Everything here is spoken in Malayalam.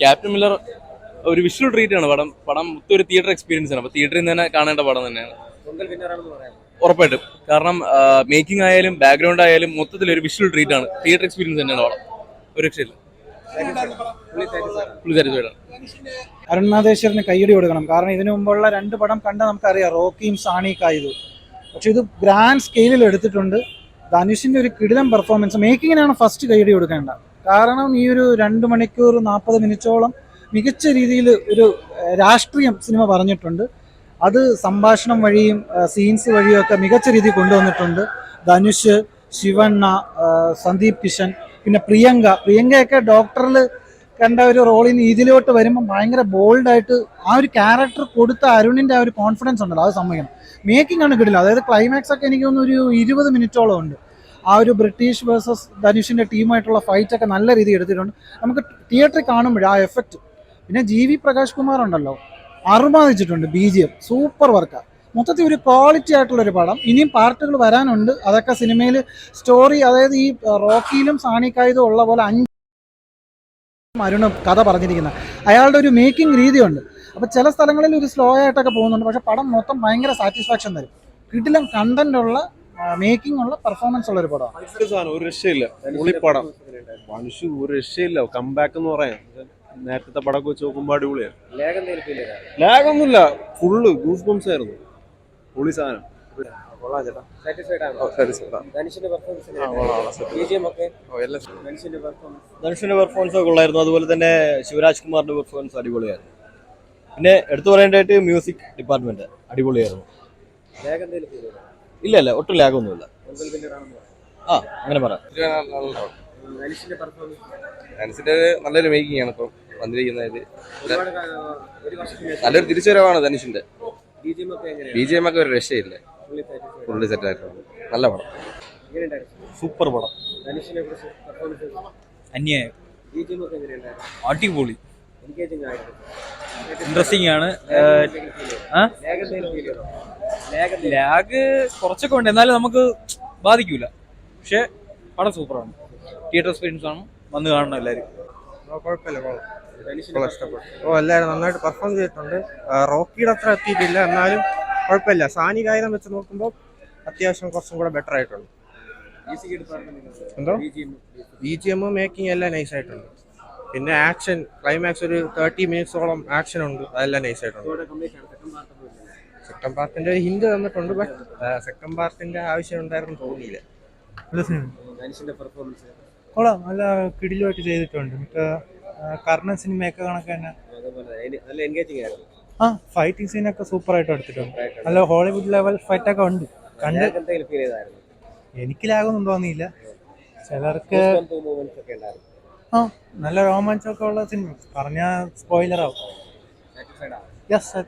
ക്യാപ്റ്റൻ മില്ലർ ഒരു വിഷ്വൽ ട്രീറ്റ് ആണ് പടം. പടം മൊത്തം ഒരു തിയേറ്റർ എക്സ്പീരിയൻസ് ആണ്. അപ്പോൾ തിയേറ്ററിൽ നിന്ന് തന്നെ കാണേണ്ട പടം തന്നെയാണ് ഉറപ്പായിട്ടും. കാരണം മേക്കിംഗ് ആയാലും ബാക്ക്ഗ്രൗണ്ട് ആയാലും മൊത്തത്തിൽ ഒരു വിഷ്വൽ ട്രീറ്റ് ആണ്. തിയേറ്റർ എക്സ്പീരിയൻസ് തന്നെയാണ് പടം. ഒരു രക്ഷയില്ല. അരുൺ മാധേശ്വരന് കയ്യടി കൊടുക്കണം. കാരണം ഇതിനു മുമ്പുള്ള 2 പടം കണ്ട നമുക്കറിയാം, റോക്കിയും സാണി കായതും. പക്ഷെ ഇത് ഗ്രാൻഡ് സ്കെയിലിൽ എടുത്തിട്ടുണ്ട്. ധനുഷിന്റെ ഒരു കിടിലം പെർഫോമൻസ്. മേക്കിങ്ങിനാണ് ഫസ്റ്റ് കയ്യടി കൊടുക്കേണ്ട. കാരണം ഈ ഒരു 2 മണിക്കൂർ 40 മിനിറ്റോളം മികച്ച രീതിയിൽ ഒരു രാഷ്ട്രീയം സിനിമ പറഞ്ഞിട്ടുണ്ട്. അത് സംഭാഷണം വഴിയും സീൻസ് വഴിയും ഒക്കെ മികച്ച രീതിയിൽ കൊണ്ടുവന്നിട്ടുണ്ട്. ധനുഷ്, ശിവണ്ണ, സന്ദീപ് കിഷൻ, പിന്നെ പ്രിയങ്കയൊക്കെ ഡോക്ടറിൽ കണ്ട ഒരു റോളിന് ഇതിലോട്ട് വരുമ്പോൾ ഭയങ്കര ബോൾഡായിട്ട് ആ ഒരു ക്യാരക്ടർ കൊടുത്ത അരുണിൻ്റെ ആ ഒരു കോൺഫിഡൻസ് ഉണ്ടല്ലോ, അത് സമ്മതിക്കണം. മേക്കിംഗ് ആണ് കിട്ടില്ല. അതായത് ക്ലൈമാക്സ് ഒക്കെ എനിക്ക് തോന്നുന്നു ഒരു 20 മിനിറ്റോളം ഉണ്ട്. ആ ഒരു ബ്രിട്ടീഷ് വേഴ്സസ് ധനുഷിൻ്റെ ടീമായിട്ടുള്ള ഫൈറ്റൊക്കെ നല്ല രീതിയിൽ എടുത്തിട്ടുണ്ട്. നമുക്ക് തിയേറ്ററിൽ കാണുമ്പോൾ ആ എഫക്റ്റ്. പിന്നെ GV പ്രകാശ് കുമാർ ഉണ്ടല്ലോ, അറുമാദിച്ചിട്ടുണ്ട്. BGM സൂപ്പർ വർക്കാണ്. മൊത്തത്തിൽ ഒരു ക്വാളിറ്റി ആയിട്ടുള്ളൊരു പടം. ഇനിയും പാർട്ടുകൾ വരാനുണ്ട്. അതൊക്കെ സിനിമയിൽ സ്റ്റോറി, അതായത് ഈ റോക്കിയിലും സാണിക്കായതും ഉള്ള പോലെ 5 അരുണ് കഥ പറഞ്ഞിരിക്കുന്നത്. അയാളുടെ ഒരു മേക്കിംഗ് രീതിയുണ്ട്. അപ്പോൾ ചില സ്ഥലങ്ങളിൽ ഒരു സ്ലോ ആയിട്ടൊക്കെ പോകുന്നുണ്ട്. പക്ഷെ പടം മൊത്തം ഭയങ്കര സാറ്റിസ്ഫാക്ഷൻ തരും. കിടിലം കണ്ടന്റ് ഉള്ള, മേക്കിംഗ് ഉള്ള, പെർഫോമൻസ് ഉള്ള ഒരു പടമാണ്. ഒരു രക്ഷയില്ല. പടം മനുഷ്യ ഒരു രക്ഷയില്ല. കംബാക്ക് എന്ന് പറയാം. നേരത്തെ പടമൊക്കെ വെച്ച് നോക്കുമ്പോൾ അടിപൊളിയാണ്. ലാഗൊന്നുമില്ല. ഫുള്ള് ഗൂസ് ബംസ് ആയിരുന്നു. പൊളി സാധനം. ധനുഷിന്റെ പെർഫോമൻസ് ഒക്കെ ഉള്ളായിരുന്നു. അതുപോലെ തന്നെ ശിവരാജ് കുമാറിന്റെ പെർഫോമൻസ് അടിപൊളിയായിരുന്നു. പിന്നെ എടുത്തു പറയേണ്ടതായിട്ട് മ്യൂസിക് ഡിപ്പാർട്ട്മെന്റ് അടിപൊളിയായിരുന്നു. ഇല്ല ഒട്ടും ലാഗൊന്നുമില്ല. അങ്ങനെ പറയാം. ധനുഷിന്റെ നല്ലൊരു മേക്കിംഗ് ആണ് ഇപ്പം വന്നിരിക്കുന്നത്. നല്ലൊരു തിരിച്ചുവരവാണ് ധനുഷിന്റെ. BGM ഒക്കെ ഒരു രക്ഷയില്ല. ഫുള്ളി സെറ്റ് ആയിട്ടുണ്ട്. നല്ല പടം. സൂപ്പർ പടം. അന്യായം. അടിപൊളി. ഇൻട്രസ്റ്റിംഗ് ആണ്. ലാഗ് കുറച്ചൊക്കെ ഉണ്ട്, എന്നാലും നമുക്ക് ബാധിക്കൂല. പക്ഷെ പടം സൂപ്പറാണ്. തിയേറ്റർ എക്സ്പീരിയൻസ് ആണ്. വന്ന് കാണണം എല്ലാവരും. എല്ലാവരും നന്നായിട്ട് പെർഫോം ചെയ്തിട്ടുണ്ട്. റോക്കിയുടെ അത്ര എത്തിയിട്ടില്ല, എന്നാലും കുഴപ്പമില്ല. സാനി കായികം വെച്ച് നോക്കുമ്പോൾ അത്യാവശ്യം കുറച്ചും കൂടെ ബെറ്റർ ആയിട്ടുണ്ട്. എന്തോ BGM മേക്കിംഗ് എല്ലാം നൈസ് ആയിട്ടുണ്ട്. പിന്നെ ആക്ഷൻ ക്ലൈമാക്സ് ഒരു 30 മിനിറ്റ്സോളം ആക്ഷൻ ഉണ്ട്. അതെല്ലാം നൈസ് ആയിട്ടുണ്ട്. സെക്കൻഡ് പാർട്ടിന്റെ ഒരു ഹിന്റ് തന്നിട്ടുണ്ട്. ബട്ട് സെക്കൻഡ് പാർട്ടിന്റെ ആവശ്യം ഉണ്ടായിരുന്നു തോന്നിയില്ല. കൊള്ളാം, നല്ല കിടിലുമായിട്ട് ചെയ്തിട്ടുണ്ട്. കർണൻ സിനിമയൊക്കെ കണക്ക് തന്നെ. ഫൈറ്റിംഗ് സീനൊക്കെ സൂപ്പർ ആയിട്ട് എടുത്തിട്ടുണ്ട്. നല്ല ഹോളിവുഡ് ലെവൽ ഫൈറ്റൊക്കെ ഉണ്ട്. എനിക്ക് ലാഗൊന്നും തോന്നിയില്ല. ചിലർക്ക് നല്ല രോമാഞ്ചമൊക്കെ ഉള്ള സിനിമ പറഞ്ഞാൽ സ്പോയിലർ ആവും. യെസ്.